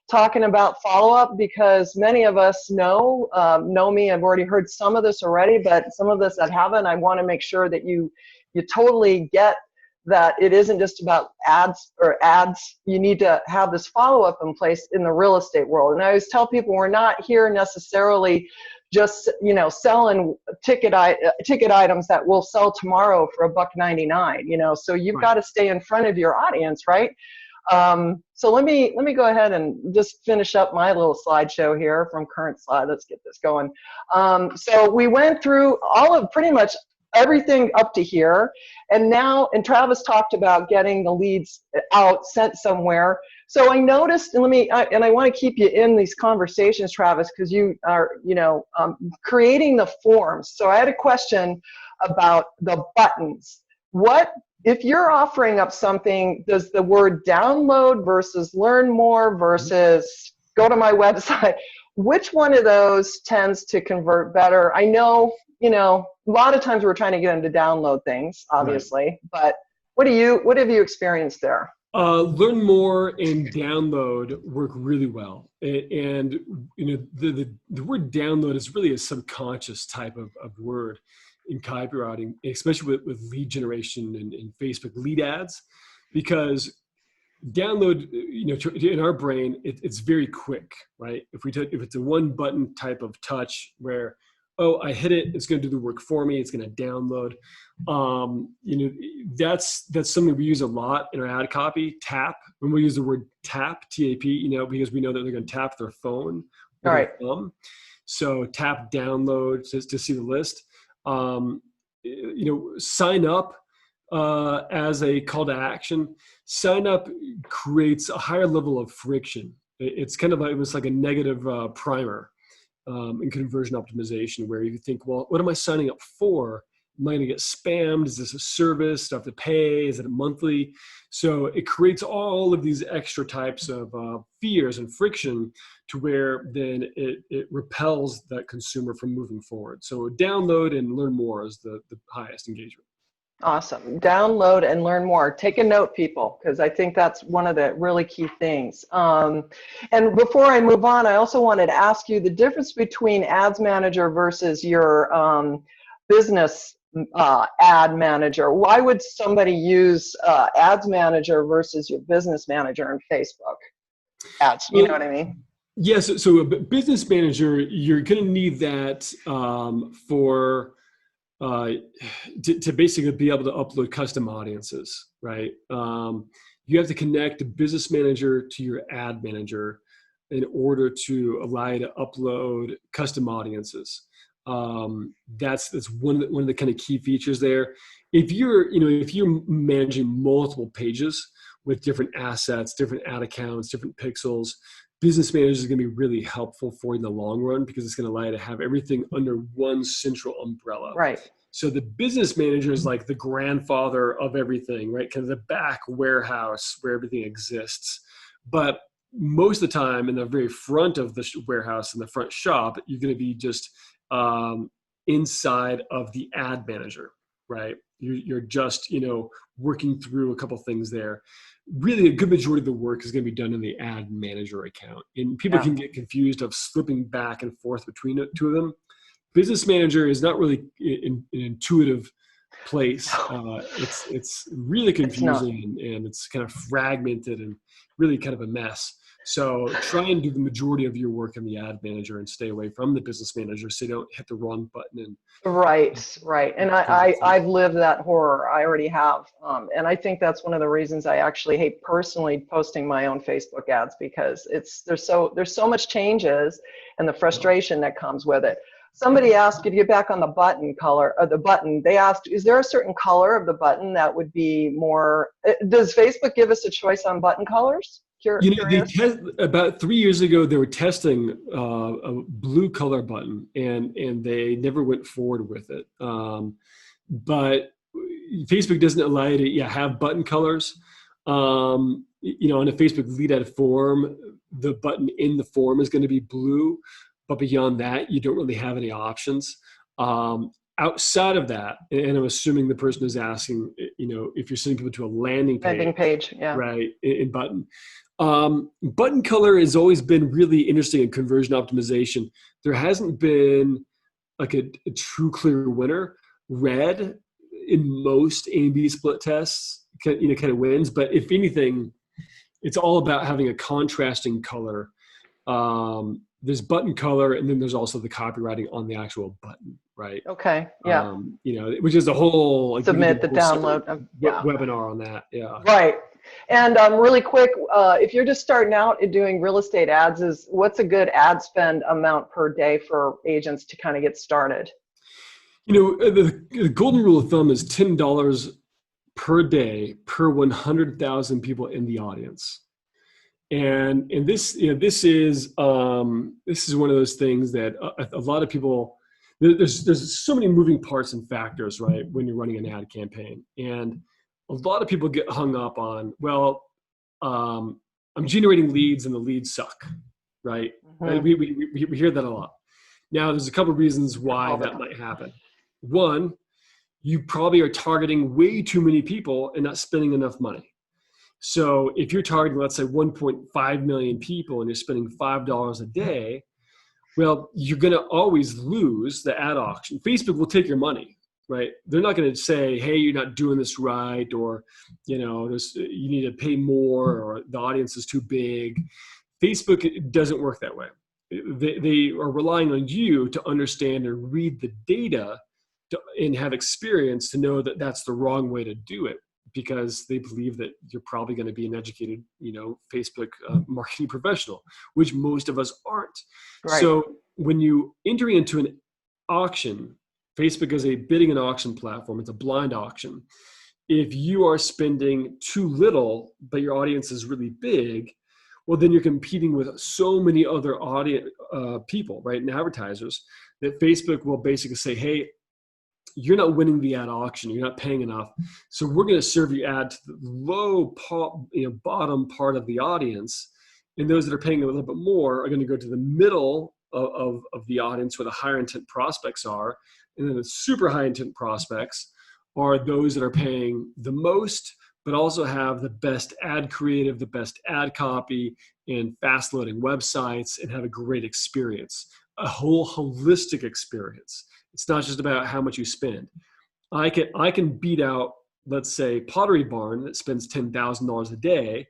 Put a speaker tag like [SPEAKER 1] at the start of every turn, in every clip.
[SPEAKER 1] talking about follow-up because many of us know me. I've already heard some of this already, but some of this that haven't, I want to make sure that you totally get that it isn't just about ads. You need to have this follow-up in place in the real estate world. And I always tell people we're not here necessarily just, selling ticket items that will sell tomorrow for $1.99, so you've got to stay in front of your audience, right? So let me go ahead and just finish up my little slideshow here from current slide. Let's get this going. So we went through all of pretty much everything up to here, and Travis talked about getting the leads out, sent somewhere. So I noticed, and I want to keep you in these conversations, Travis, because you are, creating the forms. So I had a question about the buttons. If you're offering up something, does the word download versus learn more versus go to my website, which one of those tends to convert better? I know, a lot of times we're trying to get them to download things, obviously, but what have you experienced there?
[SPEAKER 2] Learn more and download work really well. And the word download is really a subconscious type of word in copywriting, especially with lead generation and Facebook lead ads, because download, in our brain, it's very quick, right? If it's a one button type of touch where, I hit it, it's going to do the work for me, it's going to download. That's something we use a lot in our ad copy. Tap, when we use the word tap, T-A-P, because we know that they're going to tap their phone with their thumb. So tap download to see the list. Sign up as a call to action. Sign up creates a higher level of friction. It's kind of like a negative primer in conversion optimization, where you think, well, what am I signing up for? Am I going to get spammed? Is this a service? Do I have to pay? Is it a monthly? So it creates all of these extra types of fears and friction to where then it repels that consumer from moving forward. So download and learn more is the highest engagement.
[SPEAKER 1] Awesome. Download and learn more. Take a note, people, because I think that's one of the really key things. And before I move on, I also wanted to ask you the difference between Ads Manager versus your business ad manager. Why would somebody use Ads Manager versus your business manager in Facebook ads? You know what I mean?
[SPEAKER 2] Yes. So a business manager, you're going to need that for to basically be able to upload custom audiences, right? You have to connect a business manager to your ad manager in order to allow you to upload custom audiences. That's one of the kind of key features there. If you're managing multiple pages with different assets, different ad accounts, different pixels, business manager is going to be really helpful for you in the long run, because it's going to allow you to have everything under one central umbrella.
[SPEAKER 1] Right.
[SPEAKER 2] So the business manager is like the grandfather of everything, right? Kind of the back warehouse where everything exists. But most of the time in the very front of the warehouse, in the front shop, you're going to be just inside of the ad manager, right? You're just, working through a couple things there. Really, a good majority of the work is going to be done in the ad manager account. And people can get confused of slipping back and forth between the two of them. Business manager is not really an intuitive place. It's really confusing and it's kind of fragmented and really kind of a mess. So try and do the majority of your work in the ad manager and stay away from the business manager so you don't hit the wrong button.
[SPEAKER 1] Right. And I've lived that horror. I already have. And I think that's one of the reasons I actually hate personally posting my own Facebook ads, because there's so much changes and the frustration that comes with it. Somebody asked, if you get back on the button color of the button, they asked, is there a certain color of the button that would be more, does Facebook give us a choice on button colors?
[SPEAKER 2] About 3 years ago, they were testing a blue color button, and they never went forward with it. But Facebook doesn't allow you to have button colors. On a Facebook lead ad form, the button in the form is going to be blue, but beyond that, you don't really have any options. Outside of that, and I'm assuming the person is asking, if you're sending people to a landing page,
[SPEAKER 1] yeah,
[SPEAKER 2] right, in button. Button color has always been really interesting in conversion optimization. There hasn't been like a true clear winner. Red in most A/B split tests, kind of wins. But if anything, it's all about having a contrasting color. There's button color, and then there's also the copywriting on the actual button, right?
[SPEAKER 1] Okay. Yeah.
[SPEAKER 2] Which is a whole
[SPEAKER 1] Submit the download.
[SPEAKER 2] Webinar on that. Yeah.
[SPEAKER 1] Right. And really quick, if you're just starting out at doing real estate ads, what's a good ad spend amount per day for agents to kind of get started?
[SPEAKER 2] The golden rule of thumb is $10 per day per 100,000 people in the audience. And this is one of those things that a lot of people, there's so many moving parts and factors, right, when you're running an ad campaign. And a lot of people get hung up on, I'm generating leads and the leads suck, right? Mm-hmm. We hear that a lot. Now, there's a couple of reasons why that might happen. One, you probably are targeting way too many people and not spending enough money. So if you're targeting, let's say 1.5 million people and you're spending $5 a day, well, you're going to always lose the ad auction. Facebook will take your money, right? They're not going to say, hey, you're not doing this right, or, you need to pay more, or the audience is too big. Facebook, it doesn't work that way. They are relying on you to understand and read the data and have experience to know that that's the wrong way to do it, because they believe that you're probably going to be an educated, Facebook marketing professional, which most of us aren't. Right. So when you enter into an auction, Facebook is a bidding and auction platform. It's a blind auction. If you are spending too little, but your audience is really big, well, then you're competing with so many other people, right, and advertisers, that Facebook will basically say, hey, you're not winning the ad auction. You're not paying enough. So we're going to serve your ad to the low bottom part of the audience. And those that are paying a little bit more are going to go to the middle of the audience where the higher intent prospects are. And then the super high intent prospects are those that are paying the most, but also have the best ad creative, the best ad copy, and fast loading websites, and have a great experience, a whole holistic experience. It's not just about how much you spend. I can beat out, let's say, Pottery Barn that spends $10,000 a day,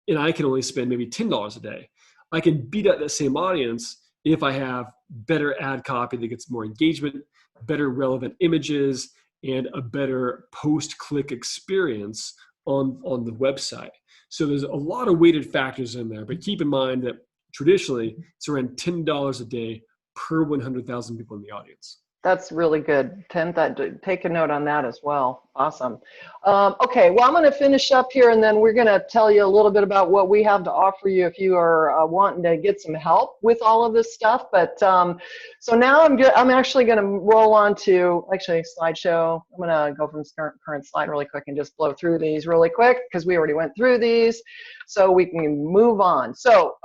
[SPEAKER 2] and I can only spend maybe $10 a day. I can beat out that same audience if I have better ad copy that gets more engagement, better relevant images, and a better post-click experience on the website. So there's a lot of weighted factors in there, but keep in mind that traditionally it's around $10 a day per 100,000 people in the audience.
[SPEAKER 1] That's really good. Take a note on that as well. Awesome. Okay, well, I'm going to finish up here, and then we're going to tell you a little bit about what we have to offer you if you are wanting to get some help with all of this stuff. But so now I'm actually going to roll on to actually slideshow. I'm going to go from current slide really quick and just blow through these really quick because we already went through these, so we can move on. So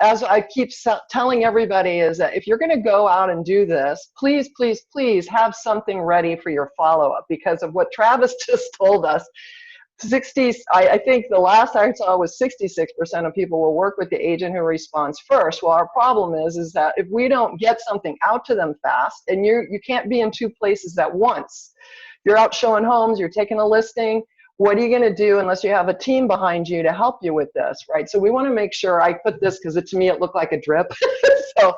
[SPEAKER 1] as I keep telling everybody is that if you're going to go out and do this, please have something ready for your follow-up, because of what Travis just told us. I think the last I saw was 66% of people will work with the agent who responds first. Well, our problem is that if we don't get something out to them fast, and you can't be in two places at once. You're out showing homes, you're taking a listing. What are you going to do unless you have a team behind you to help you with this, right? So we want to make sure, I put this because to me it looked like a drip. So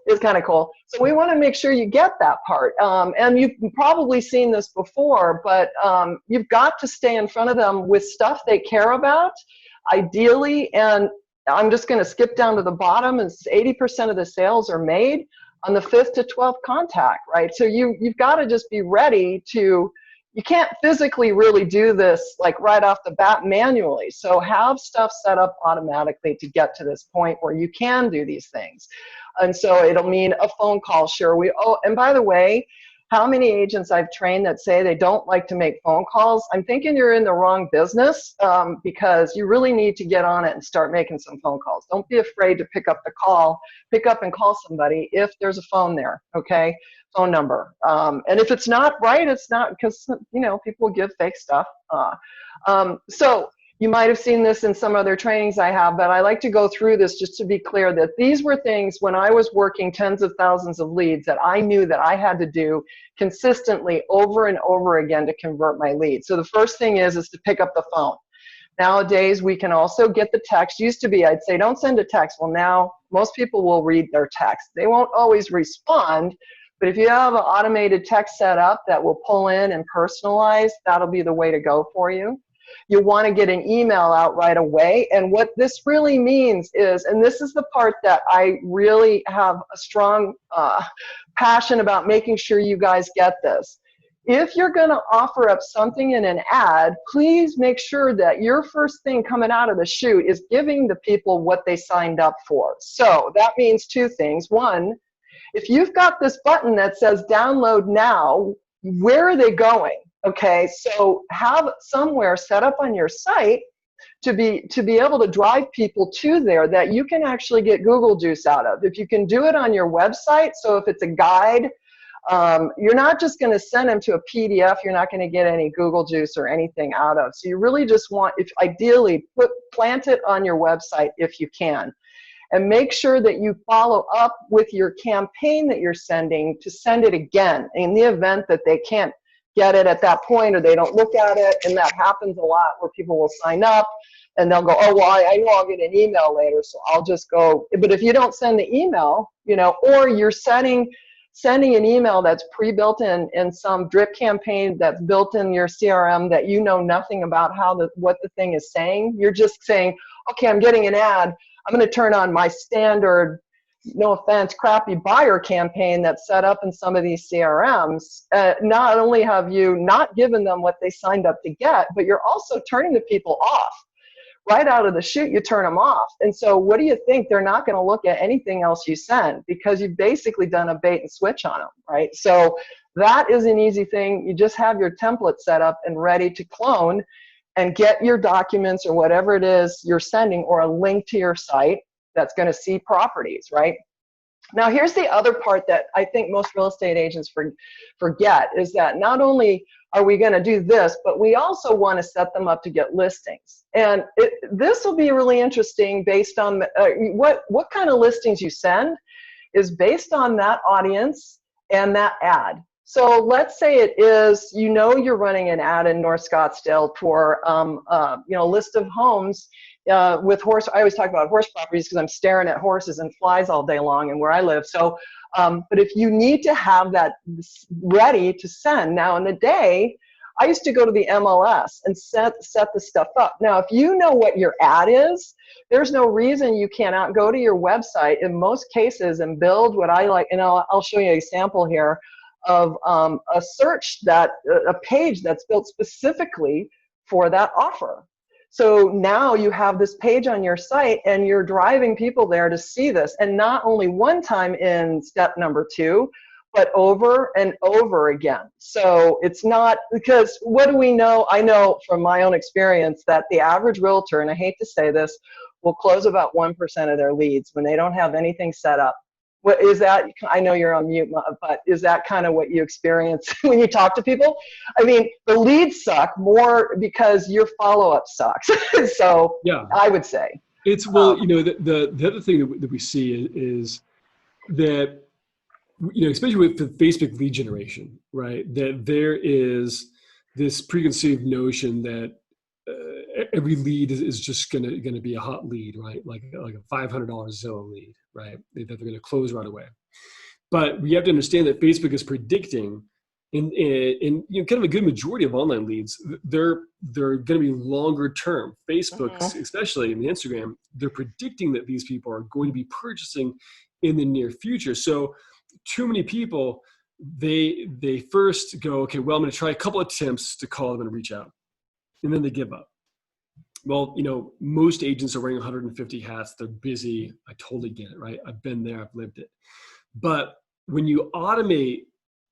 [SPEAKER 1] it's kind of cool. So we want to make sure you get that part. And you've probably seen this before, but you've got to stay in front of them with stuff they care about, ideally. And I'm just going to skip down to the bottom. Is 80% of the sales are made on the 5th to 12th contact, right? So you've got to just be ready to. You can't physically really do this like right off the bat manually. So have stuff set up automatically to get to this point where you can do these things. And so it'll mean a phone call. Sure. And by the way, how many agents I've trained that say they don't like to make phone calls? I'm thinking you're in the wrong business, because you really need to get on it and start making some phone calls. Don't be afraid to pick up and call somebody if there's a phone there, okay? Phone number. And if it's not right, it's not, because, people give fake stuff. So you might have seen this in some other trainings I have, but I like to go through this just to be clear that these were things when I was working tens of thousands of leads that I knew that I had to do consistently over and over again to convert my leads. So the first thing is to pick up the phone. Nowadays, we can also get the text. Used to be, I'd say, don't send a text. Well, now most people will read their text. They won't always respond, but if you have an automated text set up that will pull in and personalize, that'll be the way to go for you. You want to get an email out right away. And what this really means is, and this is the part that I really have a strong passion about making sure you guys get this. If you're going to offer up something in an ad, please make sure that your first thing coming out of the chute is giving the people what they signed up for. So that means two things. One, if you've got this button that says download now, where are they going? Okay, so have somewhere set up on your site to be able to drive people to there that you can actually get Google juice out of. If you can do it on your website, so if it's a guide, you're not just going to send them to a PDF. You're not going to get any Google juice or anything out of. So you really just want, if ideally, plant it on your website if you can. And make sure that you follow up with your campaign that you're sending to send it again in the event that they can't get it at that point or they don't look at it. And that happens a lot where people will sign up and they'll go, oh, well, I know I'll get an email later, so I'll just go. But if you don't send the email, or you're sending an email that's pre-built in some drip campaign that's built in your CRM that you know nothing about what the thing is saying, you're just saying, okay, I'm getting an ad. I'm going to turn on my standard, no offense, crappy buyer campaign that's set up in some of these CRMs. Not only have you not given them what they signed up to get, but you're also turning the people off. Right out of the chute, you turn them off. And so what do you think? They're not going to look at anything else you send because you've basically done a bait and switch on them, right? So that is an easy thing. You just have your template set up and ready to clone and get your documents or whatever it is you're sending or a link to your site that's going to see properties, right? Now, here's the other part that I think most real estate agents forget is that not only are we going to do this, but we also want to set them up to get listings. And this will be really interesting based on what kind of listings you send is based on that audience and that ad. So let's say it is, you're running an ad in North Scottsdale for, a list of homes with horse. I always talk about horse properties because I'm staring at horses and flies all day long and where I live. So, but if you need to have that ready to send, now in the day, I used to go to the MLS and set the stuff up. Now, if you know what your ad is, there's no reason you cannot go to your website in most cases and build what I like, and I'll show you a sample here of a page that's built specifically for that offer. So now you have this page on your site and you're driving people there to see this, and not only one time in step number 2, but over and over again. So it's not, because what do we know? I know from my own experience that the average realtor, and I hate to say this, will close about 1% of their leads when they don't have anything set up. What is that? I know you're on mute, but is that kind of what you experience when you talk to people? I mean, the leads suck more because your follow-up sucks. So yeah, I would say.
[SPEAKER 2] It's, well, the other thing that we see is that, especially with the Facebook lead generation, right, that there is this preconceived notion that every lead is just going to be a hot lead, right? Like a $500 Zillow lead, right? That they're going to close right away. But we have to understand that Facebook is predicting in kind of a good majority of online leads, they're going to be longer term. Facebook, especially in the Instagram, they're predicting that these people are going to be purchasing in the near future. So too many people, they first go, okay, well, I'm going to try a couple of attempts to call them and reach out. And then they give up. Well, most agents are wearing 150 hats. They're busy. I totally get it, right? I've been there. I've lived it. But when you automate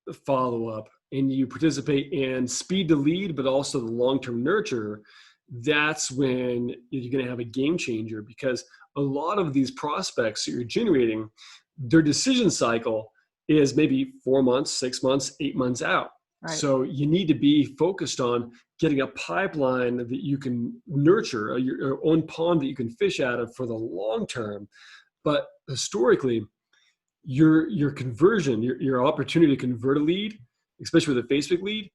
[SPEAKER 2] the follow-up and you participate in speed to lead, but also the long-term nurture, that's when you're going to have a game changer, because a lot of these prospects that you're generating, their decision cycle is maybe 4 months, 6 months, 8 months out.
[SPEAKER 1] Right.
[SPEAKER 2] So you need to be focused on getting a pipeline that you can nurture, your own pond that you can fish out of for the long term. But historically, your conversion, your opportunity to convert a lead, especially with a Facebook lead,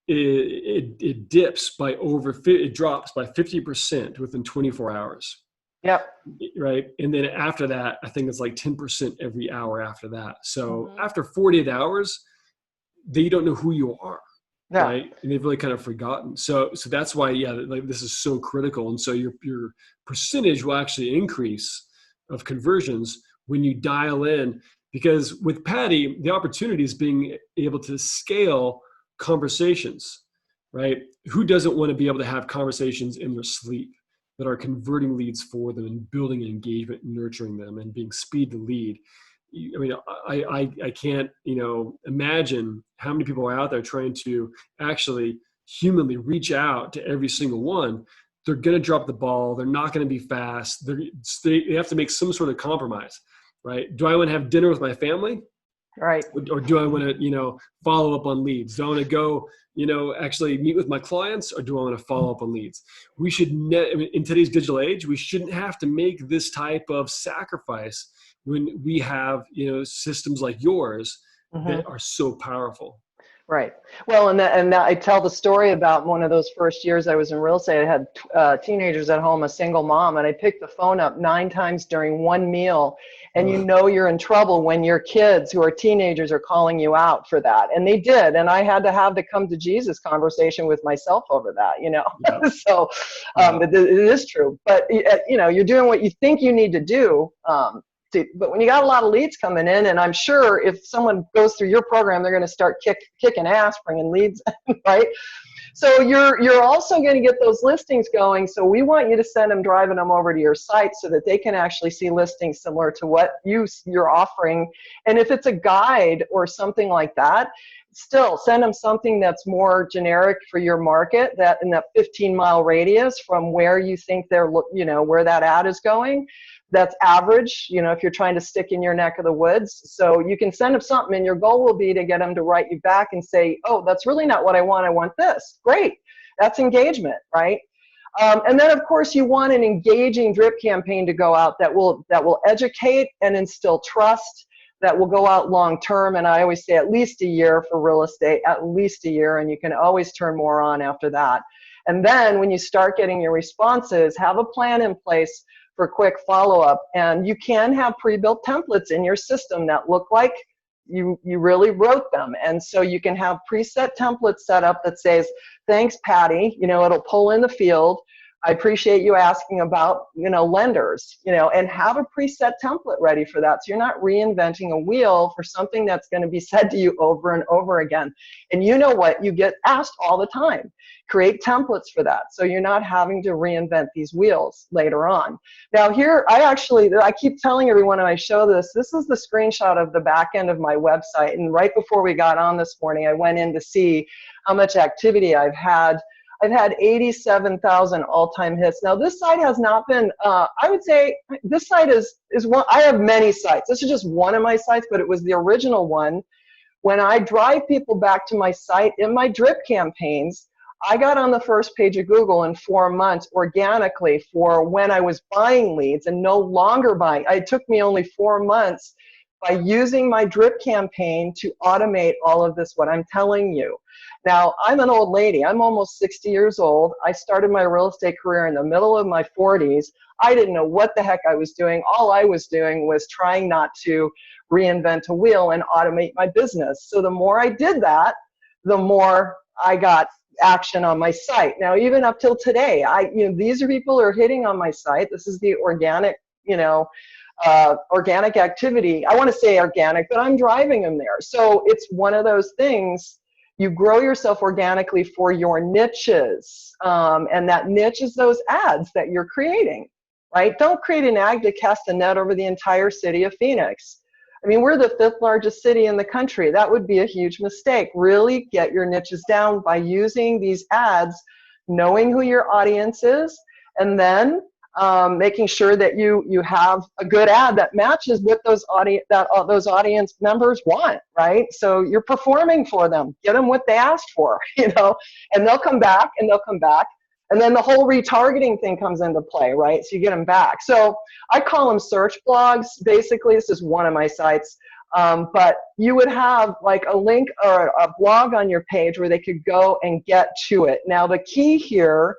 [SPEAKER 2] it dips by it drops by 50% within 24 hours.
[SPEAKER 1] Yep.
[SPEAKER 2] Right. And then after that, I think it's like 10% every hour after that. So
[SPEAKER 1] Mm-hmm.
[SPEAKER 2] after 48 hours, they don't know who you are.
[SPEAKER 1] Yeah.
[SPEAKER 2] Right. And they've really kind of forgotten. So that's why, yeah, like this is so critical. And so your percentage will actually increase of conversions when you dial in, because with Patti, the opportunity is being able to scale conversations, right? Who doesn't want to be able to have conversations in their sleep that are converting leads for them and building an engagement, nurturing them, and being speed to lead? I mean, I can't, imagine how many people are out there trying to actually humanly reach out to every single one. They're going to drop the ball. They're not going to be fast. They have to make some sort of compromise, right? Do I want to have dinner with my family?
[SPEAKER 1] Right.
[SPEAKER 2] Or do I want to, follow up on leads? Do I want to go, actually meet with my clients, or do I want to follow up on leads? We should, in today's digital age, we shouldn't have to make this type of sacrifice when we have, systems like yours that are so powerful.
[SPEAKER 1] Right. Well, and that I tell the story about one of those first years I was in real estate. I had teenagers at home, a single mom, and I picked the phone up 9 times during one meal. And you're in trouble when your kids who are teenagers are calling you out for that. And they did. And I had to have the come to Jesus conversation with myself over that,
[SPEAKER 2] Yeah.
[SPEAKER 1] So it is true. But, you're doing what you think you need to do. But when you got a lot of leads coming in, and I'm sure if someone goes through your program, they're going to start kicking ass, bringing leads, right? So you're also going to get those listings going. So we want you to send them, driving them over to your site so that they can actually see listings similar to what you're offering. And if it's a guide or something like that, still send them something that's more generic for your market, that in that 15-mile radius from where you think where that ad is going. That's average, if you're trying to stick in your neck of the woods. So you can send them something, and your goal will be to get them to write you back and say, oh, that's really not what I want. I want this. Great. That's engagement, right? And then, of course, you want an engaging drip campaign to go out that will educate and instill trust, that will go out long term. And I always say at least a year for real estate, at least a year, and you can always turn more on after that. And then when you start getting your responses, have a plan in place for quick follow-up. And you can have pre-built templates in your system that look like you really wrote them. And so you can have preset templates set up that says, thanks, Patti, it'll pull in the field. I appreciate you asking about, lenders, and have a preset template ready for that. So you're not reinventing a wheel for something that's going to be said to you over and over again. And you know what? You get asked all the time. Create templates for that, so you're not having to reinvent these wheels later on. Now here, I keep telling everyone when I show this is the screenshot of the back end of my website. And right before we got on this morning, I went in to see how much activity I've had. I've had 87,000 all-time hits. Now this site has not been, I would say this site is one, I have many sites. This is just one of my sites, but it was the original one. When I drive people back to my site in my drip campaigns, I got on the first page of Google in 4 months organically for when I was buying leads and no longer buying. It took me only 4 months by using my drip campaign to automate all of this, what I'm telling you. Now, I'm an old lady. I'm almost 60 years old. I started my real estate career in the middle of my 40s. I didn't know what the heck I was doing. All I was doing was trying not to reinvent a wheel and automate my business. So the more I did that, the more I got action on my site. Now, even up till today, these are people who are hitting on my site. This is the organic, organic activity. I want to say organic, but I'm driving them there. So it's one of those things. You grow yourself organically for your niches, and that niche is those ads that you're creating, right? Don't create an ad to cast a net over the entire city of Phoenix. I mean, we're the 5th largest city in the country. That would be a huge mistake. Really get your niches down by using these ads, knowing who your audience is, and then making sure that you have a good ad that matches what those audience members want, right? So you're performing for them, get them what they asked for, and they'll come back and they'll come back. And then the whole retargeting thing comes into play, right? So you get them back. So I call them search blogs. Basically, this is one of my sites. But you would have like a link or a blog on your page where they could go and get to it. Now, the key here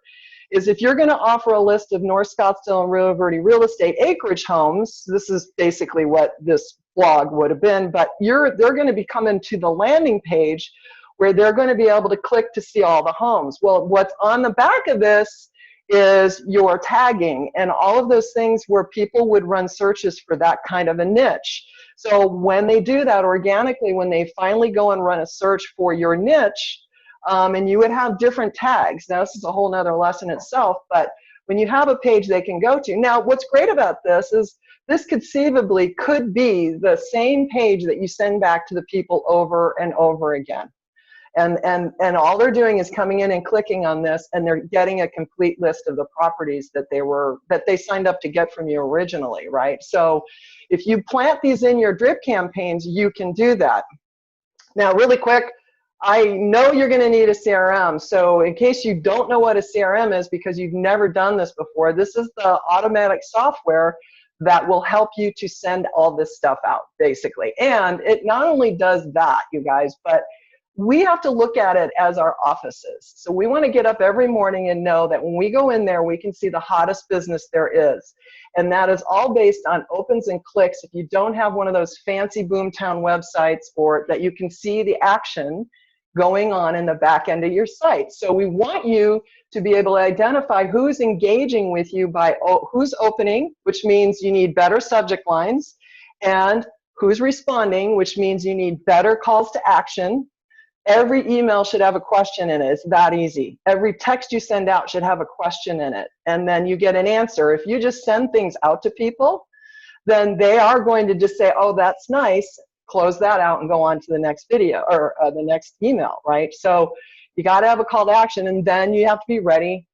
[SPEAKER 1] is if you're going to offer a list of North Scottsdale and Rio Verde real estate acreage homes, this is basically what this blog would have been, but they're going to be coming to the landing page where they're going to be able to click to see all the homes. Well, what's on the back of this is your tagging and all of those things where people would run searches for that kind of a niche. So when they do that organically, when they finally go and run a search for your niche, and you would have different tags. Now, this is a whole nother lesson itself, but when you have a page they can go to. Now, what's great about this is this conceivably could be the same page that you send back to the people over and over again. And all they're doing is coming in and clicking on this, and they're getting a complete list of the properties that they signed up to get from you originally, right? So if you plant these in your drip campaigns, you can do that. Now, really quick, I know you're going to need a CRM. So in case you don't know what a CRM is because you've never done this before, this is the automatic software that will help you to send all this stuff out, basically. And it not only does that, you guys, but we have to look at it as our offices. So we want to get up every morning and know that when we go in there, we can see the hottest business there is. And that is all based on opens and clicks. If you don't have one of those fancy Boomtown websites or that you can see the action going on in the back end of your site. So we want you to be able to identify who's engaging with you by who's opening, which means you need better subject lines, and who's responding, which means you need better calls to action. Every email should have a question in it. It's that easy. Every text you send out should have a question in it. And then you get an answer. If you just send things out to people, then they are going to just say, oh, that's nice, close that out and go on to the next video or the next email, right? So you got to have a call to action, and then you have to be ready,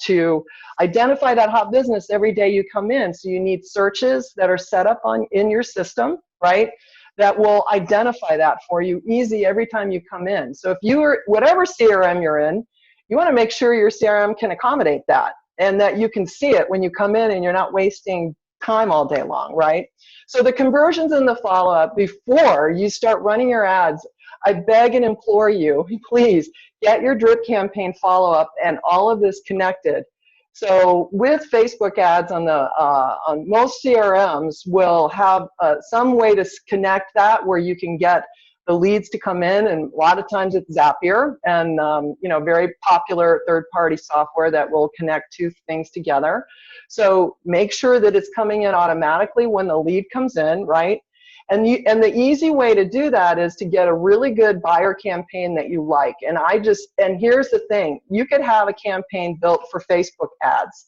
[SPEAKER 1] to identify that hot business every day you come in. So you need searches that are set up in your system, right? That will identify that for you easy every time you come in. So if whatever CRM you're in, you want to make sure your CRM can accommodate that and that you can see it when you come in and you're not wasting time all day long, right? So the conversions and the follow-up before you start running your ads, I beg and implore you, please get your drip campaign follow-up and all of this connected. So with Facebook ads on most CRMs will have some way to connect that where you can get the leads to come in, and a lot of times it's Zapier and very popular third-party software that will connect two things together. So make sure that it's coming in automatically when the lead comes in, right? And the easy way to do that is to get a really good buyer campaign that you like. And here's the thing, you could have a campaign built for Facebook ads.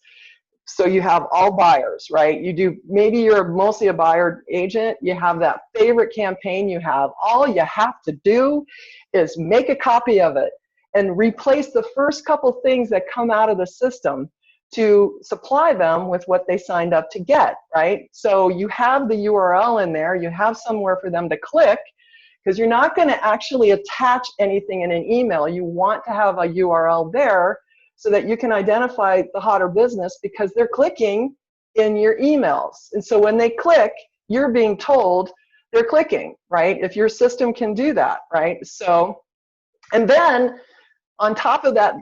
[SPEAKER 1] So you have all buyers, right? Maybe you're mostly a buyer agent, you have that favorite campaign you have. All you have to do is make a copy of it and replace the first couple things that come out of the system to supply them with what they signed up to get, right? So you have the URL in there, you have somewhere for them to click, because you're not going to actually attach anything in an email. You want to have a URL there so that you can identify the hotter business because they're clicking in your emails. And so when they click, you're being told they're clicking, right? If your system can do that, right? So, and then on top of that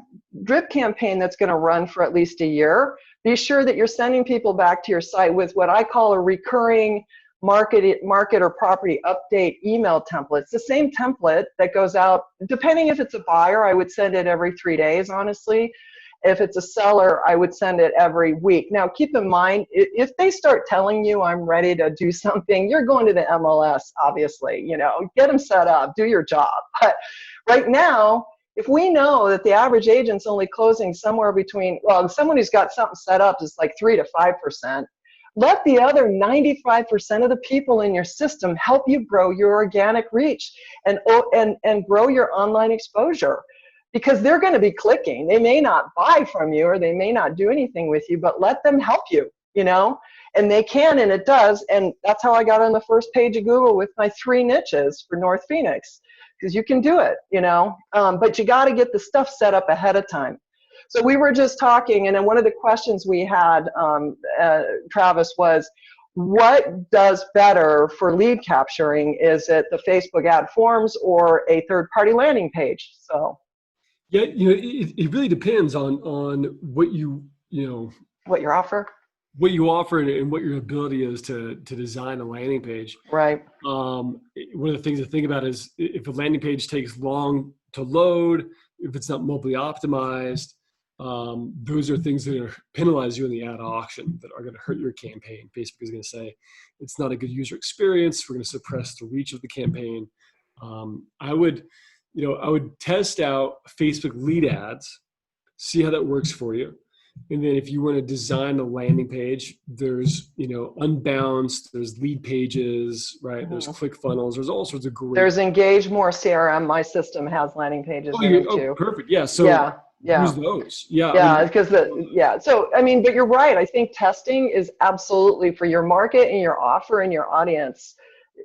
[SPEAKER 1] drip campaign that's going to run for at least a year, be sure that you're sending people back to your site with what I call a recurring market or property update email template. It's the same template that goes out, depending if it's a buyer, I would send it every 3 days, honestly. If it's a seller, I would send it every week. Now, keep in mind, if they start telling you I'm ready to do something, you're going to the MLS, obviously, get them set up, do your job. But right now, if we know that the average agent's only closing somewhere between, someone who's got something set up is like 3 to 5%, let the other 95% of the people in your system help you grow your organic reach and grow your online exposure. because they're going to be clicking. They may not buy from you or they may not do anything with you, but let them help you, and they can, and it does. And that's how I got on the first page of Google with my 3 niches for North Phoenix, because you can do it, but you got to get the stuff set up ahead of time. So we were just talking, and then one of the questions we had, Travis, was, what does better for lead capturing? Is it the Facebook ad forms or a third-party landing page? So
[SPEAKER 2] yeah, it really depends on what
[SPEAKER 1] what you offer,
[SPEAKER 2] and what your ability is to design a landing page.
[SPEAKER 1] Right.
[SPEAKER 2] One of the things to think about is if a landing page takes long to load, if it's not mobily optimized, those are things that are penalize you in the ad auction, that are going to hurt your campaign. Facebook is going to say it's not a good user experience. We're going to suppress the reach of the campaign. I would test out Facebook lead ads, see how that works for you. And then if you want to design a landing page, there's, unbounced, there's lead pages, right? Mm-hmm. There's ClickFunnels, there's all sorts of great.
[SPEAKER 1] There's EngageMore CRM. My system has landing pages in it too.
[SPEAKER 2] Perfect. Yeah. So use those. Yeah.
[SPEAKER 1] Yeah. Because so, but you're right. I think testing is absolutely for your market and your offer and your audience.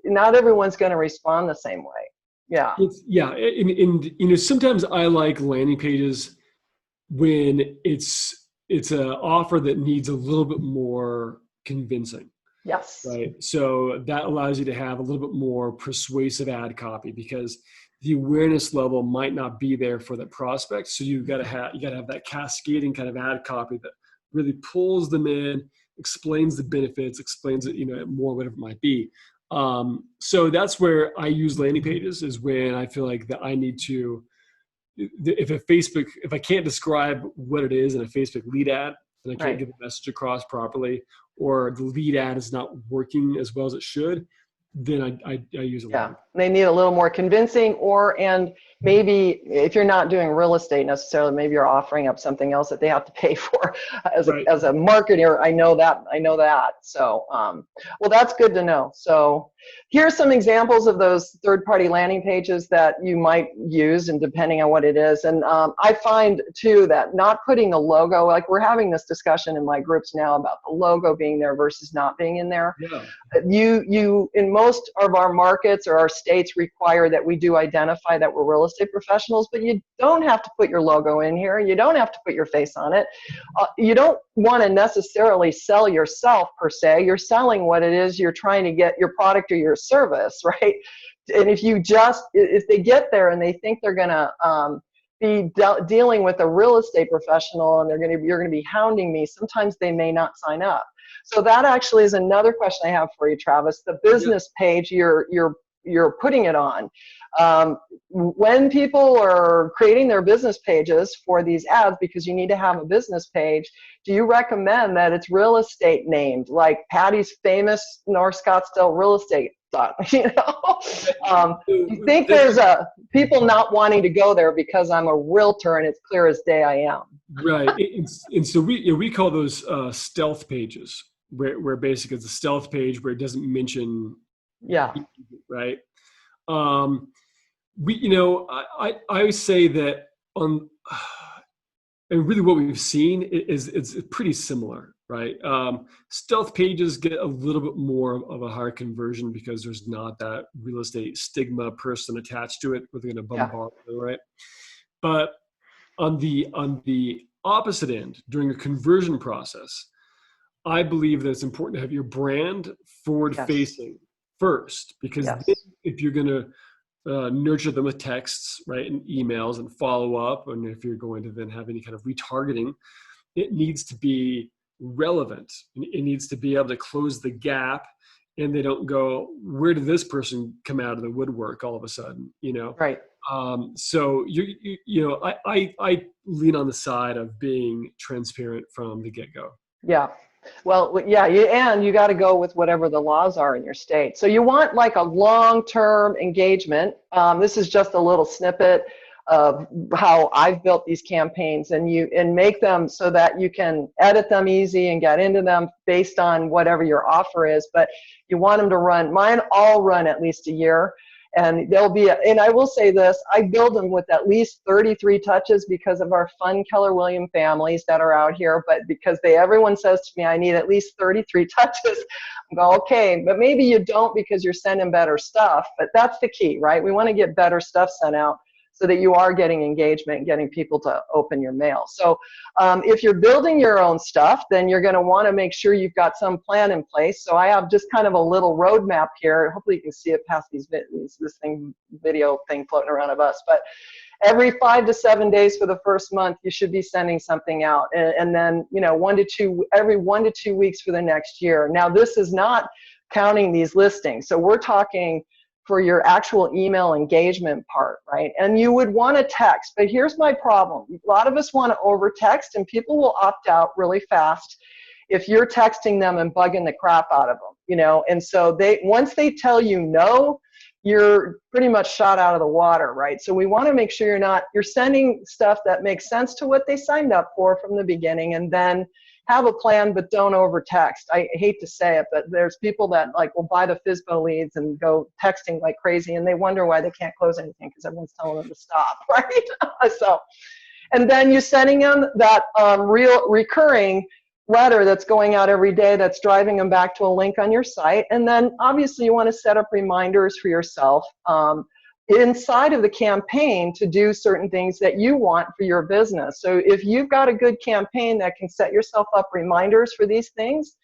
[SPEAKER 1] Not everyone's going to respond the same way. Yeah.
[SPEAKER 2] And sometimes I like landing pages when it's an offer that needs a little bit more convincing.
[SPEAKER 1] Yes.
[SPEAKER 2] Right. So that allows you to have a little bit more persuasive ad copy, because the awareness level might not be there for the prospect. So you got to have that cascading kind of ad copy that really pulls them in, explains the benefits, explains it, more, whatever it might be. So that's where I use landing pages, is when I feel like that I need to, if I can't describe what it is in a Facebook lead ad, and I can't get the message across properly, or the lead ad is not working as well as it should, then I use a landing.
[SPEAKER 1] They need a little more convincing, and maybe if you're not doing real estate necessarily, maybe you're offering up something else that they have to pay for as a marketer. I know that. So, well, that's good to know. So here's some examples of those third-party landing pages that you might use, and depending on what it is. And I find too that not putting a logo, like we're having this discussion in my groups now about the logo being there versus not being in there. Yeah. You in most of our markets or our states require that we do identify that we're real estate professionals, but you don't have to put your logo in here. You don't have to put your face on it. You don't want to necessarily sell yourself per se. You're selling what it is you're trying to get, your product or your service, right? And if they get there and they think they're going to be dealing with a real estate professional and you're going to be hounding me, sometimes they may not sign up. So that actually is another question I have for you, Travis. The business page you're putting it on. When people are creating their business pages for these ads, because you need to have a business page, do you recommend that it's real estate named, like Patti's famous North Scottsdale real estate? You think there's people not wanting to go there because I'm a realtor and it's clear as day I am.
[SPEAKER 2] Right. And so we call those stealth pages, where basically it's a stealth page where it doesn't mention.
[SPEAKER 1] Yeah.
[SPEAKER 2] Right. I always say that and really what we've seen is it's pretty similar, right? Stealth pages get a little bit more of a higher conversion because there's not that real estate stigma person attached to it where they're going to bombard them, right? But on the opposite end, during a conversion process, I believe that it's important to have your brand forward-facing first, because if you're going to nurture them with texts, right, and emails and follow up, and if you're going to then have any kind of retargeting, it needs to be relevant. It needs to be able to close the gap, and they don't go, where did this person come out of the woodwork all of a sudden, Right. So I lean on the side of being transparent from the get-go. Yeah.
[SPEAKER 1] Well, you got to go with whatever the laws are in your state. So you want like a long-term engagement. This is just a little snippet of how I've built these campaigns, and make them so that you can edit them easy and get into them based on whatever your offer is. But you want them to run. Mine all run at least a year. And and I will say this, I build them with at least 33 touches because of our fun Keller William families that are out here, but because everyone says to me, I need at least 33 touches. I go, okay, but maybe you don't because you're sending better stuff, but that's the key, right? We want to get better stuff sent out so that you are getting engagement and getting people to open your mail. So if you're building your own stuff, then you're going to want to make sure you've got some plan in place. So I have just kind of a little roadmap here. Hopefully you can see it past this video thing floating around of us. But every 5 to 7 days for the first month, you should be sending something out. And then, you know, every 1 to 2 weeks for the next year. Now, this is not counting these listings. So we're talking for your actual email engagement part, right? And you would want to text, but here's my problem. A lot of us want to over text, and people will opt out really fast if you're texting them and bugging the crap out of them, you know? And so once they tell you no, you're pretty much shot out of the water, right? So we want to make sure you're sending stuff that makes sense to what they signed up for from the beginning, and then have a plan, but don't over text. I hate to say it, but there's people that like will buy the FSBO leads and go texting like crazy, and they wonder why they can't close anything because everyone's telling them to stop, right? So, and then you're sending them that recurring letter that's going out every day that's driving them back to a link on your site. And then obviously you want to set up reminders for yourself inside of the campaign to do certain things that you want for your business. So if you've got a good campaign that can set yourself up reminders for these things,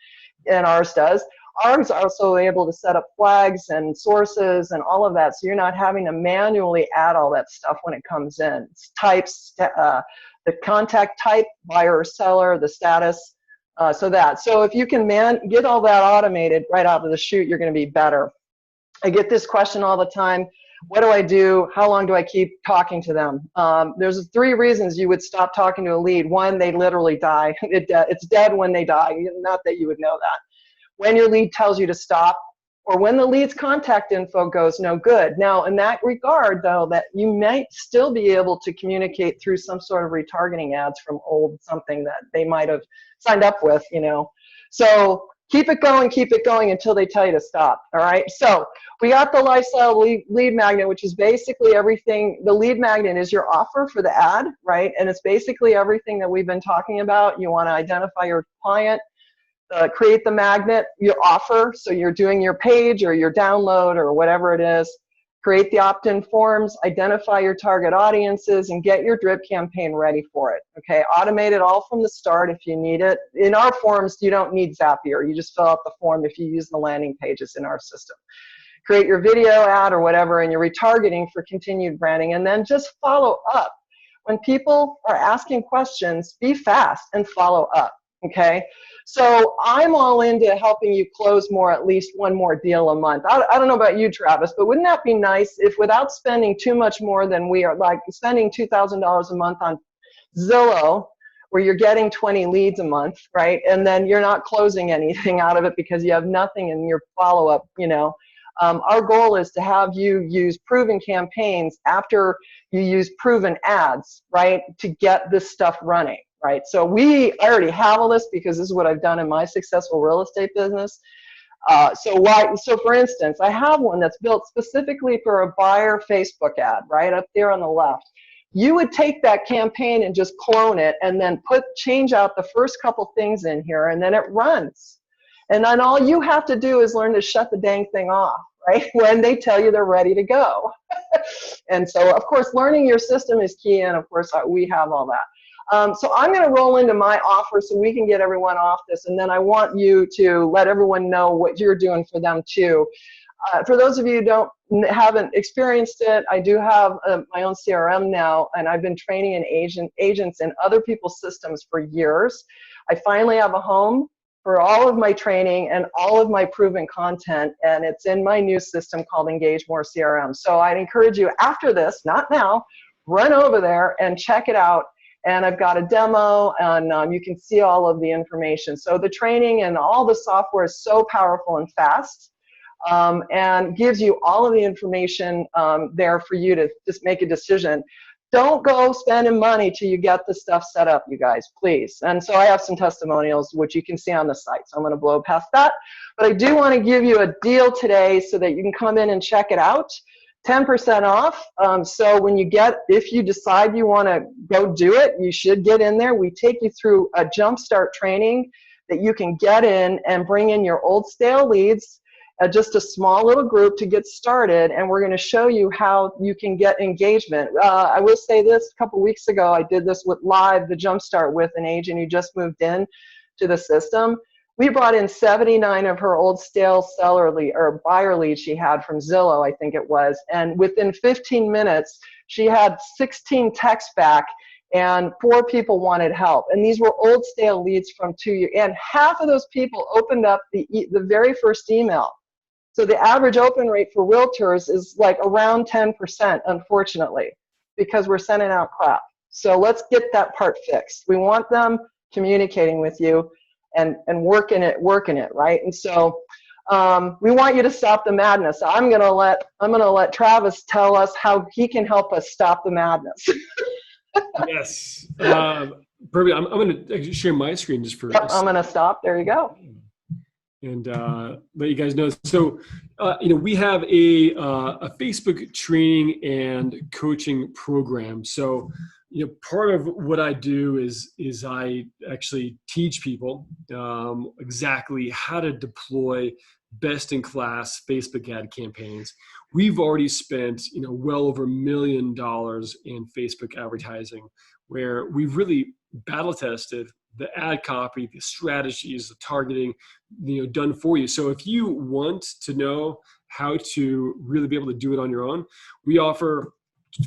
[SPEAKER 1] and ours does, ours are also able to set up flags and sources and all of that, so you're not having to manually add all that stuff when it comes in. It's types, the contact type, buyer or seller, the status, so if you can get all that automated right out of the chute, you're going to be better. I get this question all the time. What do I do? How long do I keep talking to them? There's 3 reasons you would stop talking to a lead. 1, they literally die. It's dead when they die. Not that you would know that. When your lead tells you to stop, or when the lead's contact info goes no good. Now, in that regard, though, that you might still be able to communicate through some sort of retargeting ads from old something that they might have signed up with, you know. So keep it going until they tell you to stop, all right? So we got the Lifecycle lead magnet, which is basically everything. The lead magnet is your offer for the ad, right? And it's basically everything that we've been talking about. You want to identify your client, create the magnet, your offer, so you're doing your page or your download or whatever it is, create the opt-in forms, identify your target audiences, and get your drip campaign ready for it, okay? Automate it all from the start if you need it. In our forms, you don't need Zapier. You just fill out the form if you use the landing pages in our system. Create your video ad or whatever, and your retargeting for continued branding, and then just follow up. When people are asking questions, be fast and follow up, okay? So I'm all into helping you close at least 1 more deal a month. I don't know about you, Travis, but wouldn't that be nice if without spending too much more than we are, like spending $2,000 a month on Zillow, where you're getting 20 leads a month, right? And then you're not closing anything out of it because you have nothing in your follow-up, you know. Our goal is to have you use proven campaigns after you use proven ads, right, to get this stuff running. Right, so I already have all this because this is what I've done in my successful real estate business. So for instance, I have one that's built specifically for a buyer Facebook ad, right up there on the left. You would take that campaign and just clone it and then change out the first couple things in here, and then it runs. And then all you have to do is learn to shut the dang thing off, right, when they tell you they're ready to go. And so, of course, learning your system is key, and of course, we have all that. So I'm going to roll into my offer so we can get everyone off this, and then I want you to let everyone know what you're doing for them too. For those of you who haven't experienced it, I do have my own CRM now, and I've been training agents in other people's systems for years. I finally have a home for all of my training and all of my proven content, and it's in my new system called EngageMore CRM. So I'd encourage you after this, not now, run over there and check it out. And I've got a demo, and you can see all of the information. So the training and all the software is so powerful and fast, and gives you all of the information there for you to just make a decision. Don't go spending money till you get the stuff set up, you guys, please. And so I have some testimonials, which you can see on the site. So I'm going to blow past that. But I do want to give you a deal today so that you can come in and check it out. 10% off. So if you decide you want to go do it, you should get in there. We take you through a jumpstart training that you can get in and bring in your old stale leads, just a small little group to get started. And we're going to show you how you can get engagement. I will say this, a couple weeks ago, I did this with live, the jumpstart with an agent who just moved in to the system. We brought in 79 of her old stale seller lead or buyer leads she had from Zillow, I think it was. And within 15 minutes, she had 16 texts back and 4 people wanted help. And these were old stale leads from 2 years. And half of those people opened up the very first email. So the average open rate for realtors is like around 10%, unfortunately, because we're sending out crap. So let's get that part fixed. We want them communicating with you and working it, right? And so we want you to stop the madness. I'm gonna let Travis tell us how he can help us stop the madness.
[SPEAKER 2] Yes. Perfect. I'm going to share my screen just for.
[SPEAKER 1] Yep, I'm going to stop. There you go.
[SPEAKER 2] And let you guys know. So, we have a Facebook training and coaching program. So, part of what I do is I actually teach people exactly how to deploy best-in-class Facebook ad campaigns. We've already spent, well over $1 million in Facebook advertising, where we've really battle tested the ad copy, the strategies, the targeting, done for you. So if you want to know how to really be able to do it on your own, we offer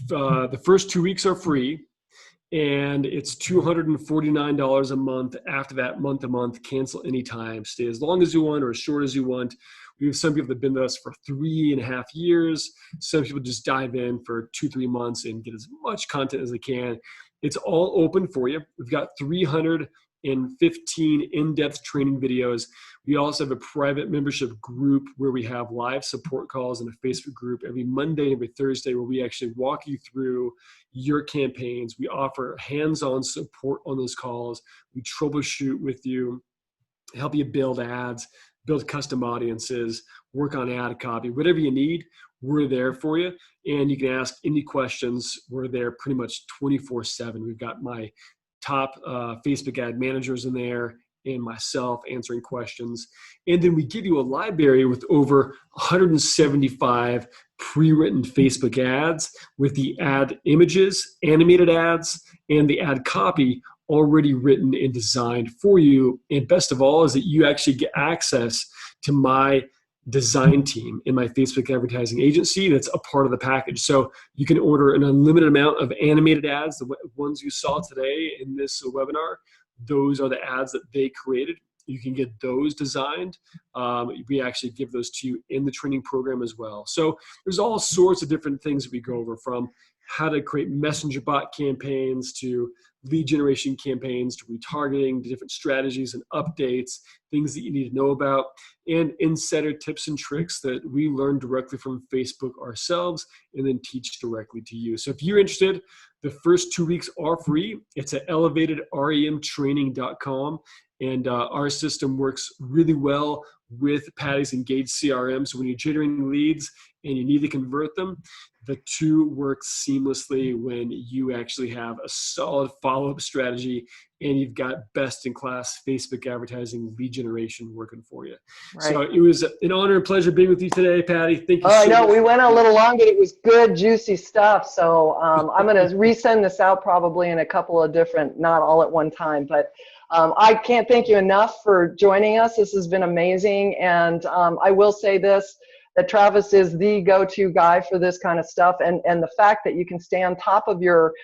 [SPEAKER 2] the first 2 weeks are free. And it's $249 a month. After that, month to month, cancel anytime, stay as long as you want or as short as you want. We have some people that have been with us for 3.5 years. Some people just dive in for 2-3 months and get as much content as they can. It's all open for you. We've got 315 in-depth training videos. We also have a private membership group where we have live support calls in a Facebook group every Monday and every Thursday, where we actually walk you through your campaigns. We offer hands-on support on those calls. We troubleshoot with you, help you build ads, build custom audiences, work on ad copy, whatever you need. We're there for you, and you can ask any questions. We're there pretty much 24/7. We've got my top Facebook ad managers in there and myself answering questions. And then we give you a library with over 175 pre-written Facebook ads with the ad images, animated ads, and the ad copy already written and designed for you. And best of all is that you actually get access to my design team in my Facebook advertising agency. That's a part of the package. So you can order an unlimited amount of animated ads. The ones you saw today in this webinar, those are the ads that they created. You can get those designed. We actually give those to you in the training program as well. So there's all sorts of different things that we go over, from how to create messenger bot campaigns to lead generation campaigns to retargeting, to different strategies and updates, things that you need to know about, and insider tips and tricks that we learn directly from Facebook ourselves and then teach directly to you. So if you're interested, the first 2 weeks are free. It's at elevatedremtraining.com. And our system works really well with Patti's Engage CRM. So when you're generating leads and you need to convert them, the two work seamlessly when you actually have a solid follow-up strategy and you've got best-in-class Facebook advertising lead generation working for you. Right. So it was an honor and pleasure being with you today, Patti. Thank you so much. I know
[SPEAKER 1] we went a little long, but it was good, juicy stuff. So I'm going to resend this out probably in a couple of different, not all at one time, but I can't thank you enough for joining us. This has been amazing. And I will say this, that Travis is the go-to guy for this kind of stuff. And the fact that you can stay on top of your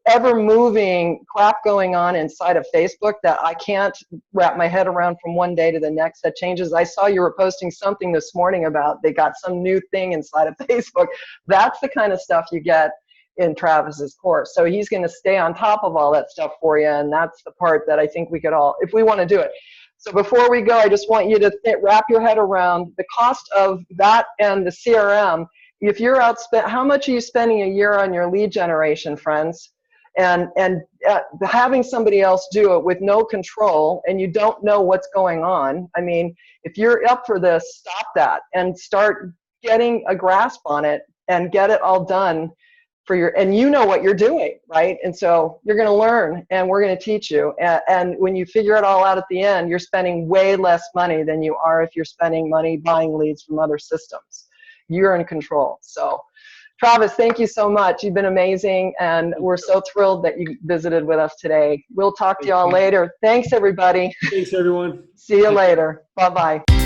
[SPEAKER 1] ever-moving crap going on inside of Facebook that I can't wrap my head around from one day to the next. That changes. I saw you were posting something this morning about they got some new thing inside of Facebook. That's the kind of stuff you get in Travis's course. So he's going to stay on top of all that stuff for you, and that's the part that I think we could all, if we want to do it. So before we go, I just want you to wrap your head around the cost of that and the CRM. If you're how much are you spending a year on your lead generation, friends? And having somebody else do it with no control and you don't know what's going on. I mean, if you're up for this, stop that and start getting a grasp on it and get it all done for and you know what you're doing, right? And so you're going to learn, and we're going to teach you. And when you figure it all out at the end, you're spending way less money than you are if you're spending money buying leads from other systems. You're in control. So Travis, thank you so much. You've been amazing, and we're so thrilled that you visited with us today. We'll talk to you all later. Thanks, everybody.
[SPEAKER 2] Thanks, everyone.
[SPEAKER 1] See you later. Bye-bye.